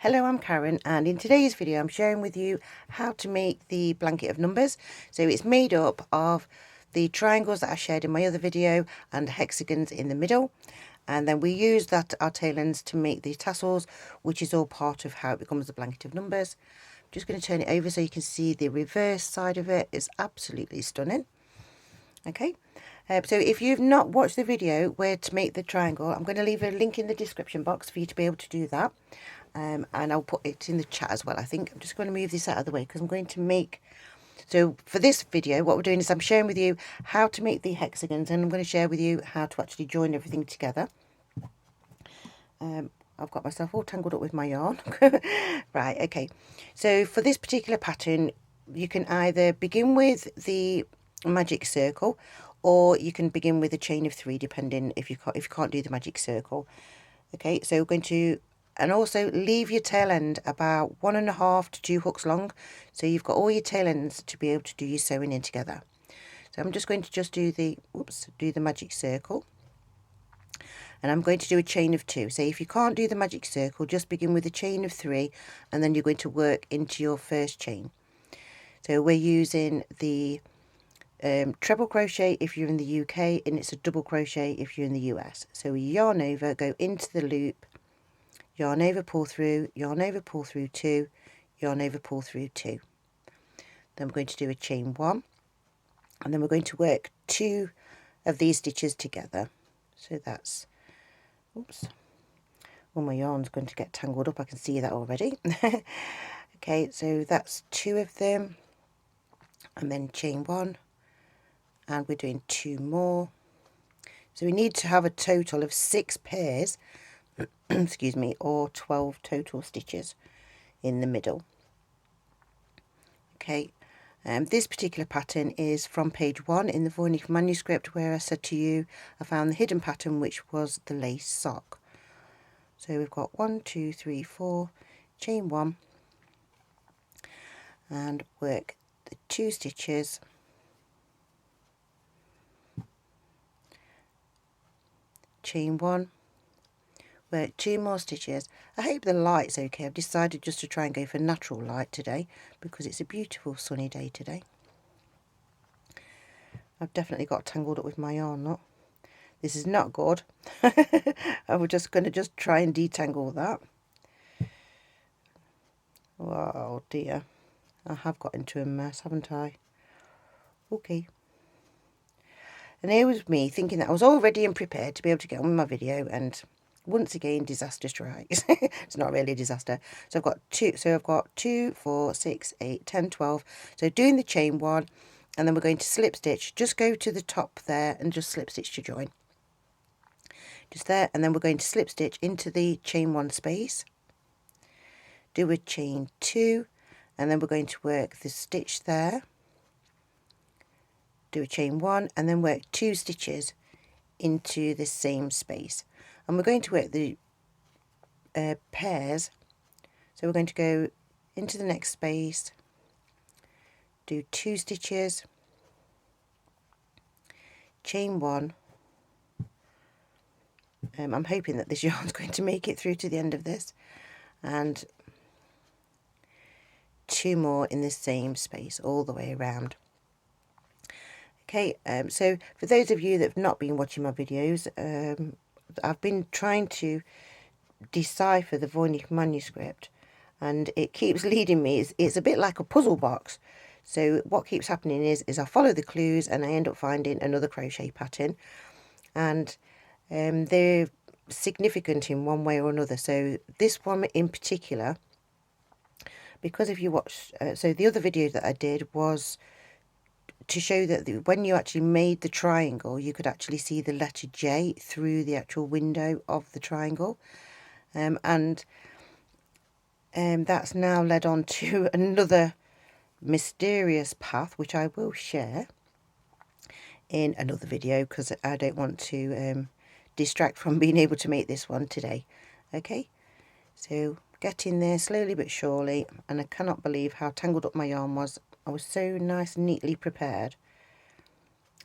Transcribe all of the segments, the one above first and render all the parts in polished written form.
Hello, I'm Karen, and in today's video I'm sharing with you how to make the blanket of numbers. So it's made up of the triangles that I shared in my other video and the hexagons in the middle, and then we use that our tail ends to make the tassels, which is all part of how it becomes a blanket of numbers. I'm just going to turn it over so you can see the reverse side of it. It's absolutely stunning. Okay, so if you've not watched the video where to make the triangle, I'm going to leave a link in the description box for you to be able to do that. And I'll put it in the chat as well. I think I'm just going to move this out of the way because I'm going to make, so for this video what we're doing is I'm sharing with you how to make the hexagons, and I'm going to share with you how to actually join everything together. I've got myself all tangled up with my yarn. Right, okay, so for this particular pattern you can either begin with the magic circle or you can begin with a chain of 3, depending if you can't do the magic circle. Okay, so we're going to, and also leave your tail end about 1.5 to 2 hooks long, so you've got all your tail ends to be able to do your sewing in together. So I'm just going to do the magic circle, and I'm going to do a chain of 2. So if you can't do the magic circle, just begin with a chain of 3 and then you're going to work into your first chain. So we're using the treble crochet if you're in the UK, and it's a double crochet if you're in the US. So we yarn over, go into the loop, yarn over, pull through, yarn over, pull through 2, yarn over, pull through 2. Then we're going to do a chain 1, and then we're going to work 2 of these stitches together. So that's, oops, well, my yarn's going to get tangled up, I can see that already. Okay, so that's 2 of them, and then chain 1, and we're doing 2 more. So we need to have a total of 6 pairs excuse me, or 12 total stitches in the middle. Okay, this particular pattern is from page 1 in the Voynich manuscript, where I said to you I found the hidden pattern, which was the lace sock. So we've got 1, 2, 3, 4, chain 1, and work the 2 stitches, chain 1, work 2 more stitches. I hope the light's okay. I've decided just to try and go for natural light today because it's a beautiful sunny day today. I've definitely got tangled up with my yarn, look. This is not good. I'm just going to try and detangle that. Oh dear, I have got into a mess, haven't I? Okay. And here was me thinking that I was all ready and prepared to be able to get on with my video, and once again disaster strikes. It's not really a disaster. So I've got 2, 4, 6, 8, 10, 12. So doing the chain 1, and then we're going to slip stitch. Just go to the top there and just slip stitch to join. Just there, and then we're going to slip stitch into the chain 1 space, do a chain 2, and then we're going to work the stitch there, do a chain 1, and then work 2 stitches into the same space. And we're going to work the pairs. So we're going to go into the next space, do 2 stitches, chain 1. I'm hoping that this yarn's going to make it through to the end of this, and 2 more in the same space all the way around. Okay, so for those of you that have not been watching my videos, I've been trying to decipher the Voynich manuscript, and it keeps leading me. It's a bit like a puzzle box. So what keeps happening is I follow the clues and I end up finding another crochet pattern, and they're significant in one way or another. So this one in particular, because if you watch, so the other video that I did was to show that when you actually made the triangle, you could actually see the letter J through the actual window of the triangle, and that's now led on to another mysterious path, which I will share in another video because I don't want to distract from being able to make this one today. Okay, so getting there slowly but surely, and I cannot believe how tangled up my yarn was. I was so nice and neatly prepared,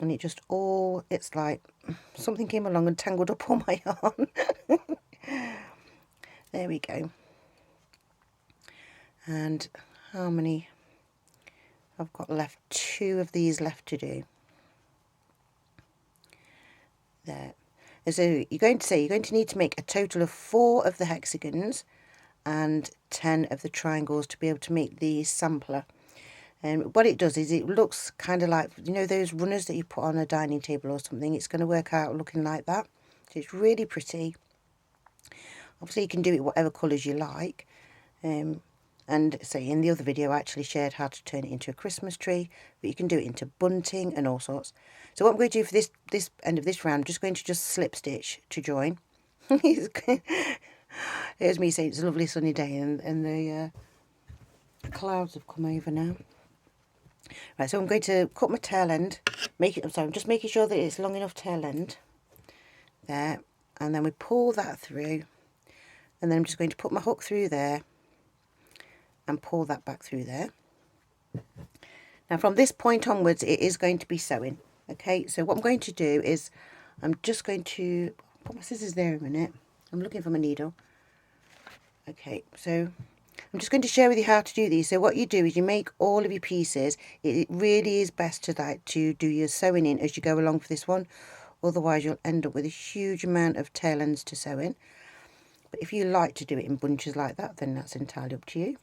and it just all, it's like something came along and tangled up all my yarn. There we go. And how many I've got left? 2 of these left to do. There. And so you're going to need to make a total of 4 of the hexagons and 10 of the triangles to be able to make the sampler. And what it does is it looks kind of like, you know, those runners that you put on a dining table or something. It's going to work out looking like that. So it's really pretty. Obviously you can do it whatever colours you like. And so in the other video I actually shared how to turn it into a Christmas tree, but you can do it into bunting and all sorts. So what I'm going to do for this end of this round, I'm just going to slip stitch to join. Here's me saying it's a lovely sunny day, and the clouds have come over now. Right, so I'm going to cut my tail end. I'm just making sure that it's long enough tail end. There, and then we pull that through, and then I'm just going to put my hook through there and pull that back through there. Now from this point onwards it is going to be sewing. Okay, so what I'm going to do is I'm just going to put my scissors there a minute. I'm looking for my needle. Okay, so I'm just going to share with you how to do these. So what you do is you make all of your pieces. It really is best to do your sewing in as you go along for this one. Otherwise you'll end up with a huge amount of tail ends to sew in. But if you like to do it in bunches like that, then that's entirely up to you.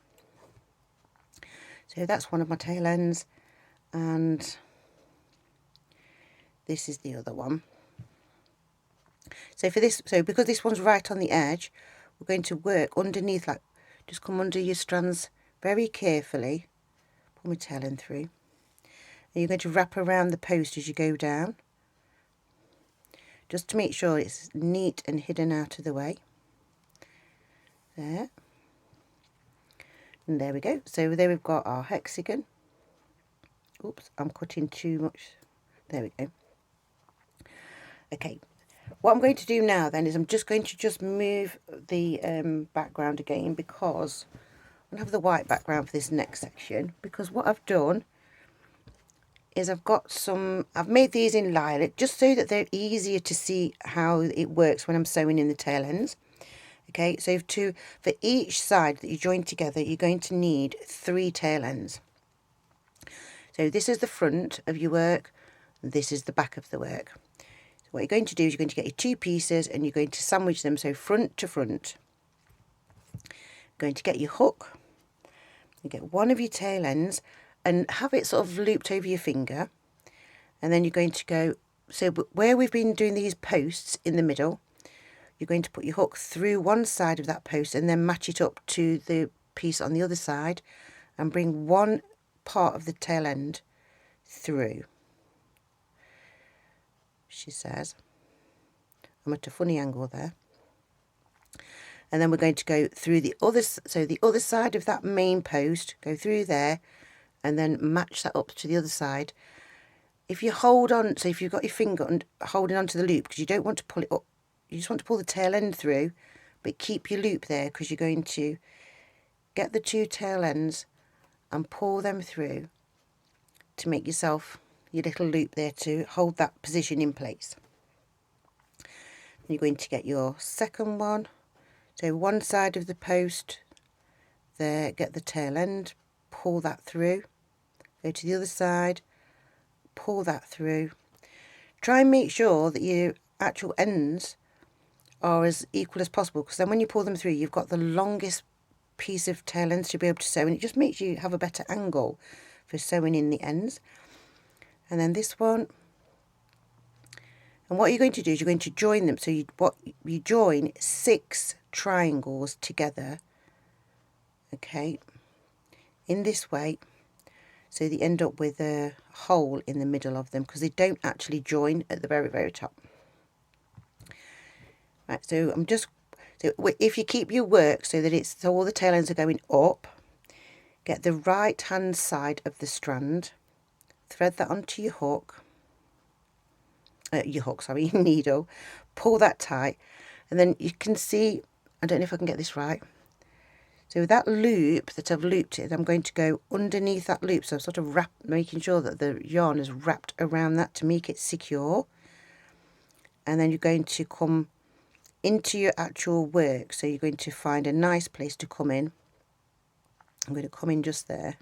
So that's one of my tail ends, and this is the other one. So for this, because this one's right on the edge, we're going to work underneath, like just come under your strands very carefully, pull my tail end through, and you're going to wrap around the post as you go down, just to make sure it's neat and hidden out of the way. There. And there we go. So there we've got our hexagon. Oops, I'm cutting too much. There we go. Okay, what I'm going to do now then is I'm just going to move the background again, because I'm going to have the white background for this next section, because what I've done is I've made these in lilac just so that they're easier to see how it works when I'm sewing in the tail ends. Okay, so for each side that you join together, you're going to need 3 tail ends. So this is the front of your work, this is the back of the work. So what you're going to do is you're going to get your 2 pieces and you're going to sandwich them, so front to front. You're going to get your hook, you get one of your tail ends and have it sort of looped over your finger, and then you're going to go, so where we've been doing these posts in the middle, you're going to put your hook through one side of that post and then match it up to the piece on the other side and bring one part of the tail end through. She says, I'm at a funny angle there. And then we're going to go through the other side of that main post, go through there and then match that up to the other side. If you hold on, so if you've got your finger and holding onto the loop, because you don't want to pull it up, you just want to pull the tail end through, but keep your loop there, because you're going to get the 2 tail ends and pull them through to make yourself your little loop there to hold that position in place. And you're going to get your second one, so one side of the post there, get the tail end, pull that through, go to the other side, pull that through. Try and make sure that your actual ends are as equal as possible, because then when you pull them through you've got the longest piece of tail ends to be able to sew, and it just makes you have a better angle for sewing in the ends. And then this one, and what you're going to do is you're going to join them, so you join 6 triangles together, okay, in this way, so they end up with a hole in the middle of them, because they don't actually join at the very, very top. Right, so if you keep your work so that all the tail ends are going up, get the right hand side of the strand, thread that onto your hook, your needle, pull that tight, and then you can see, I don't know if I can get this right, so that loop that I've looped it, I'm going to go underneath that loop, so I'm sort of making sure that the yarn is wrapped around that to make it secure, and then you're going to come into your actual work, so you're going to find a nice place to come in I'm going to come in just there,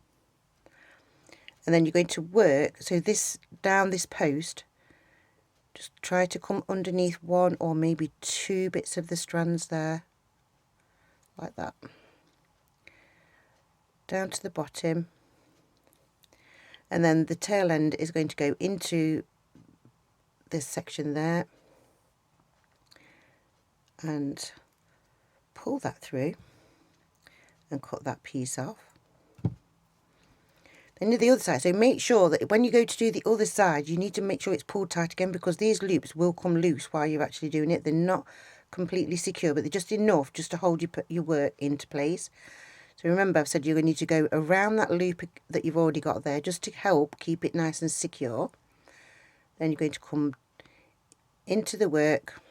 and then you're going to work, so this down this post, just try to come underneath one or maybe two bits of the strands there, like that, down to the bottom, and then the tail end is going to go into this section there and pull that through and cut that piece off. Then do the other side, so make sure that when you go to do the other side, you need to make sure it's pulled tight again, because these loops will come loose while you're actually doing it. They're not completely secure, but they're just enough just to hold your work into place. So remember, I've said you're going to need to go around that loop that you've already got there just to help keep it nice and secure. Then you're going to come into the work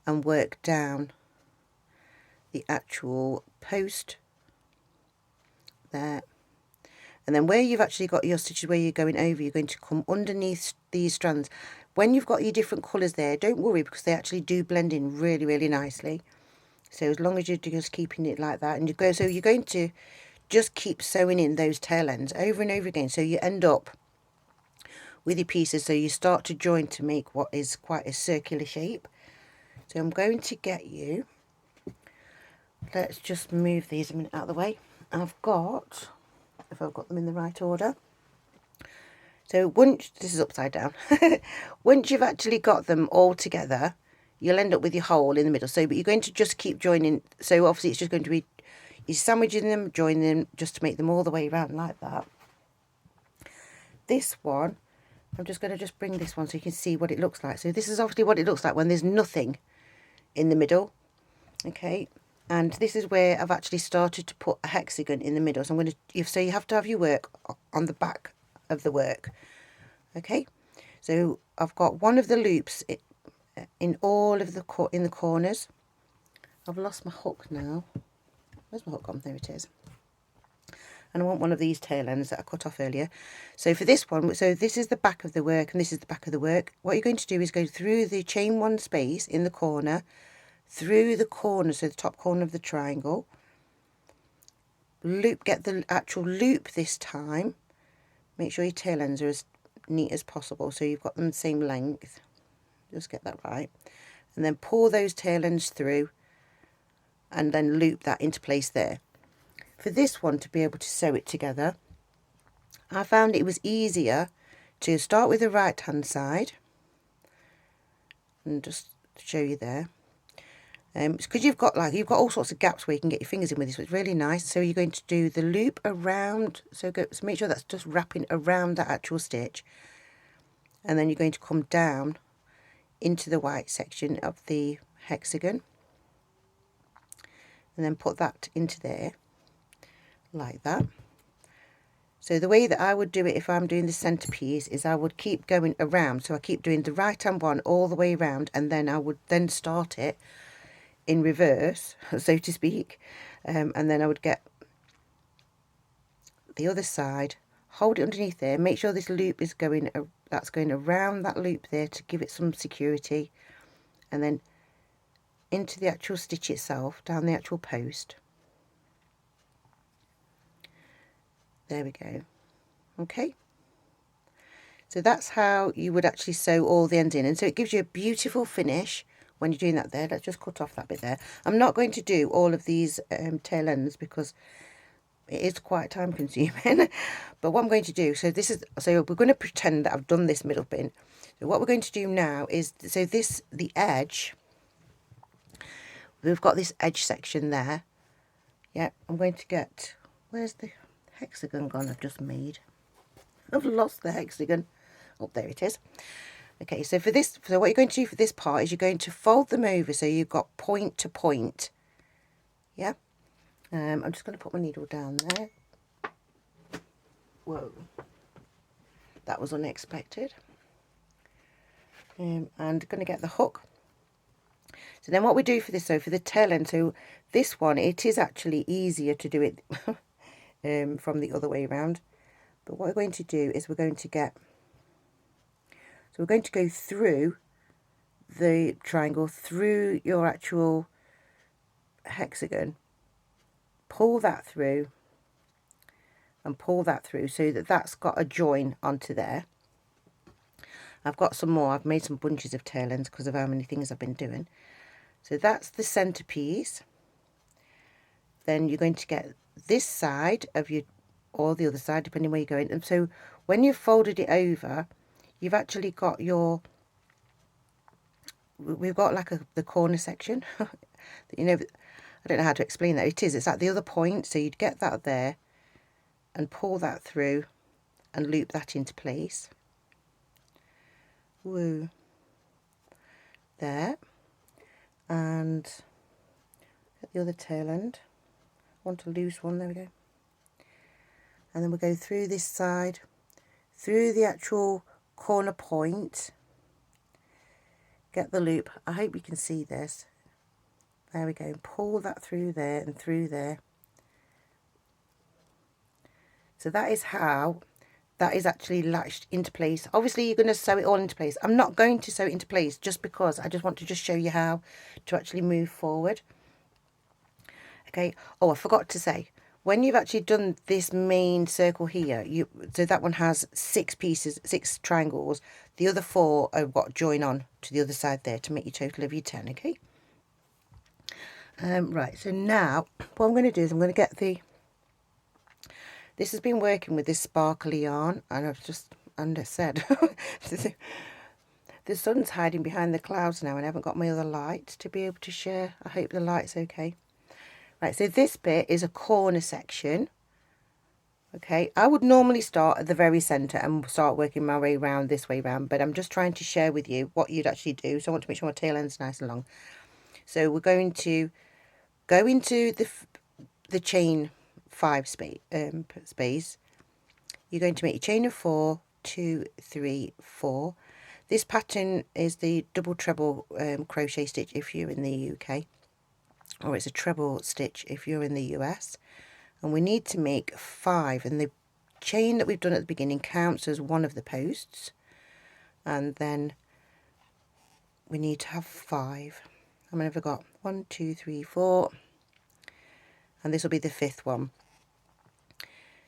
and work down the actual post there. And then where you've actually got your stitches where you're going over, you're going to come underneath these strands. When you've got your different colours there, don't worry, because they actually do blend in really, really nicely. So as long as you're just keeping it like that, and you go, so you're going to just keep sewing in those tail ends over and over again, so you end up with your pieces, so you start to join to make what is quite a circular shape. So I'm going to get you, let's just move these a minute out of the way. I've got, if I've got them in the right order. So once, this is upside down, once you've actually got them all together, you'll end up with your hole in the middle. So, but you're going to just keep joining. So obviously it's just going to be, you're sandwiching them, joining them, just to make them all the way around like that. This one, I'm just going to just bring this one so you can see what it looks like. So this is obviously what it looks like when there's nothing in the middle. Okay. And this is where I've actually started to put a hexagon in the middle. So I'm going to, so you have to have your work on the back of the work. Okay, so I've got one of the loops in all of the in the corners. I've lost my hook now. Where's my hook gone? There it is. And I want one of these tail ends that I cut off earlier. So for this one, so this is the back of the work and this is the back of the work. What you're going to do is go through the chain one space in the corner, through the corner, so the top corner of the triangle, loop, get the actual loop this time. Make sure your tail ends are as neat as possible, so you've got them the same length. Just get that right. And then pull those tail ends through and then loop that into place there. For this one to be able to sew it together, I found it was easier to start with the right hand side and just show you there. Because you've got all sorts of gaps where you can get your fingers in with this, so it's really nice. So you're going to do the loop around, so make sure that's just wrapping around that actual stitch, and then you're going to come down into the white section of the hexagon and then put that into there like that. So the way that I would do it if I'm doing the centerpiece is I would keep going around, so I keep doing the right hand one all the way around, and then I would then start it in reverse, so to speak, and then I would get the other side, hold it underneath there, make sure this loop is going, that's going around that loop there to give it some security, and then into the actual stitch itself, down the actual post. There we go. Okay, so that's how you would actually sew all the ends in, and so it gives you a beautiful finish when you're doing that there. Let's just cut off that bit there. I'm not going to do all of these tail ends because it is quite time consuming. But what I'm going to do, so we're going to pretend that I've done this middle bit. So what we're going to do now is, so this, the edge, we've got this edge section there. Yeah, I'm going to get, where's the hexagon gone I've just made? I've lost the hexagon. Oh, there it is. Okay, so for this, so what you're going to do for this part is you're going to fold them over so you've got point to point. Yeah. I'm just going to put my needle down there. Whoa. That was unexpected. And going to get the hook. So then what we do for this, so for the tail end, so this one, it is actually easier to do it from the other way around. But what we're going to do is we're going to get, so we're going to go through the triangle, through your actual hexagon, pull that through and pull that through so that that's got a join onto there. I've got some more. I've made some bunches of tail ends because of how many things I've been doing. So that's the centerpiece. Then you're going to get this side of your, or the other side, depending where you're going. And so when you've folded it over, you've actually got your, we've got like the corner section. You know, I don't know how to explain that. It's at the other point. So you'd get that there and pull that through and loop that into place. Woo. There. And at the other tail end, I want a loose one, there we go. And then we'll go through this side, through the actual corner point, get the loop. I hope you can see this. There we go, pull that through there and through there. So that is how that is actually latched into place. Obviously you're going to sew it all into place. I'm not going to sew it into place just because I just want to just show you how to actually move forward. Okay, oh, I forgot to say, when you've actually done this main circle here, so that one has 6 pieces, 6 triangles. The other 4 have got join on to the other side there to make your total of your 10, okay? Right, so now what I'm going to do is I'm going to get this has been working with this sparkly yarn, and I've just said the sun's hiding behind the clouds now and I haven't got my other light to be able to share. I hope the light's okay. Right, so this bit is a corner section. Okay, I would normally start at the very centre and start working my way around this way round, but I'm just trying to share with you what you'd actually do. So I want to make sure my tail end's nice and long. So we're going to go into the chain 5 space. You're going to make your chain of 4, 2, 3, 4. This pattern is the double treble crochet stitch if you're in the UK, or it's a treble stitch if you're in the US. And we need to make 5, and the chain that we've done at the beginning counts as one of the posts, and then we need to have 5. How many have I got? 1, 2, 3, 4, and this will be the 5th one.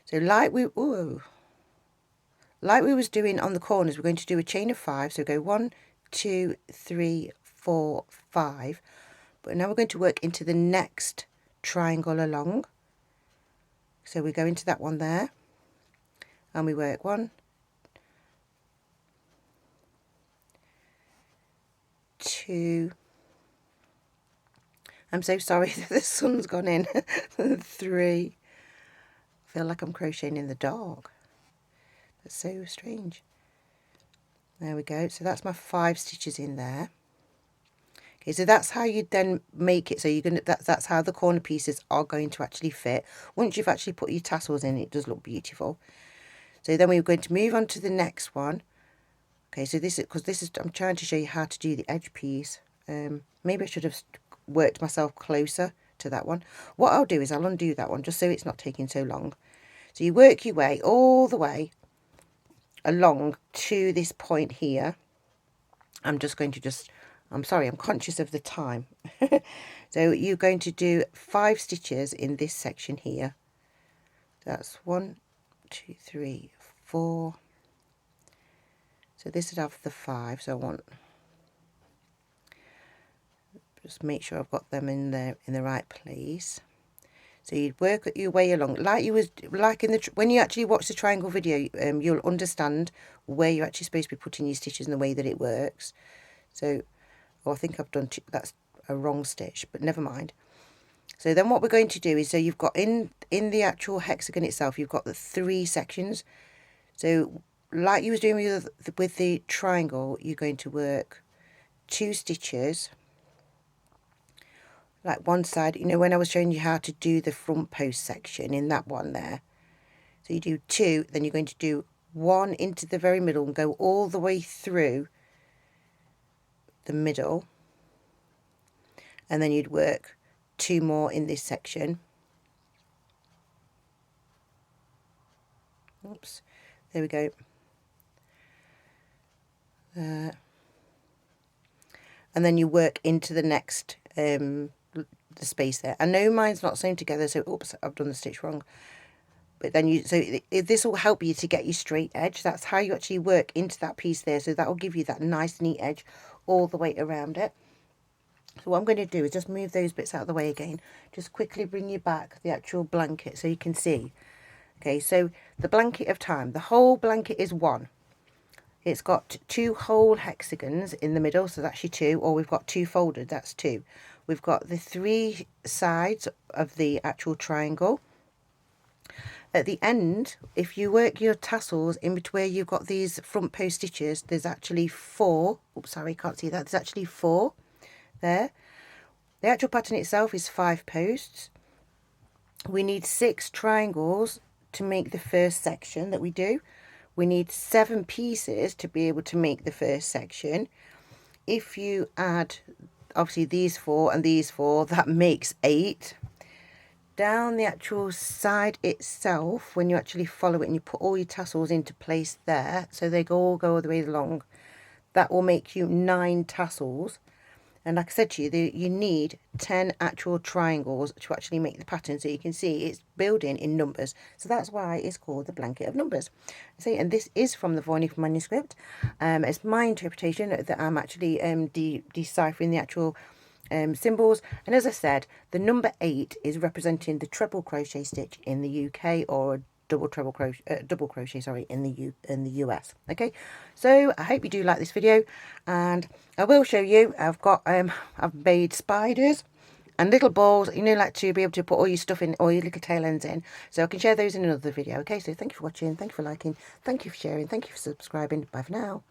So like we was doing on the corners, we're going to do a chain of 5. So go 1, 2, 3, 4, 5. But now we're going to work into the next triangle along. So we go into that one there, and we work 1, 2. I'm so sorry that the sun's gone in. 3. I feel like I'm crocheting in the dark. That's so strange. There we go. So that's my 5 stitches in there. Okay, so that's how you then make it. So you're gonna that's how the corner pieces are going to actually fit. Once you've actually put your tassels in, it does look beautiful. So then we're going to move on to the next one. Okay, so this is because I'm trying to show you how to do the edge piece. Maybe I should have worked myself closer to that one. What I'll do is I'll undo that one just so it's not taking so long. So you work your way all the way along to this point here. I'm just going to I'm sorry, I'm conscious of the time. So you're going to do 5 stitches in this section here. That's 1, 2, 3, 4. So this would have the 5. So I want, just make sure I've got them in the right place. So you'd work your way along like when you actually watch the triangle video. You'll understand where you're actually supposed to be putting your stitches and the way that it works. So, oh, I think I've done that's a wrong stitch, but never mind. So then what we're going to do is, so you've got in the actual hexagon itself, you've got the 3 sections. So like you was doing with the triangle, you're going to work 2 stitches. Like one side, you know, when I was showing you how to do the front post section in that one there. So you do 2, then you're going to do 1 into the very middle and go all the way through the middle. And then you'd work 2 more in this section. Oops, there we go. And then you work into the next the space there. I know mine's not sewn together, so oops, I've done the stitch wrong. But then this will help you to get your straight edge. That's how you actually work into that piece there. So that will give you that nice neat edge all the way around it. So what I'm going to do is just move those bits out of the way again. Just quickly bring you back the actual blanket so you can see. Okay, so the blanket of time, the whole blanket is one. It's got 2 whole hexagons in the middle, so that's your 2, or we've got 2 folded, that's 2. We've got the 3 sides of the actual triangle. At the end, if you work your tassels in between where you've got these front post stitches, there's actually 4. Oops, sorry, can't see that. There's actually 4 there. The actual pattern itself is 5 posts. We need 6 triangles to make the first section that we do. We need 7 pieces to be able to make the first section. If you add obviously these 4 and these 4, that makes 8. Down the actual side itself, when you actually follow it and you put all your tassels into place there, so they all go the way along, that will make you 9 tassels. And like I said to you, you need 10 actual triangles to actually make the pattern. So you can see it's building in numbers. So that's why it's called the blanket of numbers. See, and this is from the Voynich manuscript. It's my interpretation that I'm actually deciphering the actual symbols. And as I said, the number 8 is representing the treble crochet stitch in the UK, or double crochet sorry, in the US. Okay, so I hope you do like this video, and I will show you. I've made spiders and little balls, you know, like to be able to put all your stuff in, all your little tail ends in, so I can share those in another video. Okay, so thank you for watching, thank you for liking, thank you for sharing, thank you for subscribing. Bye for now.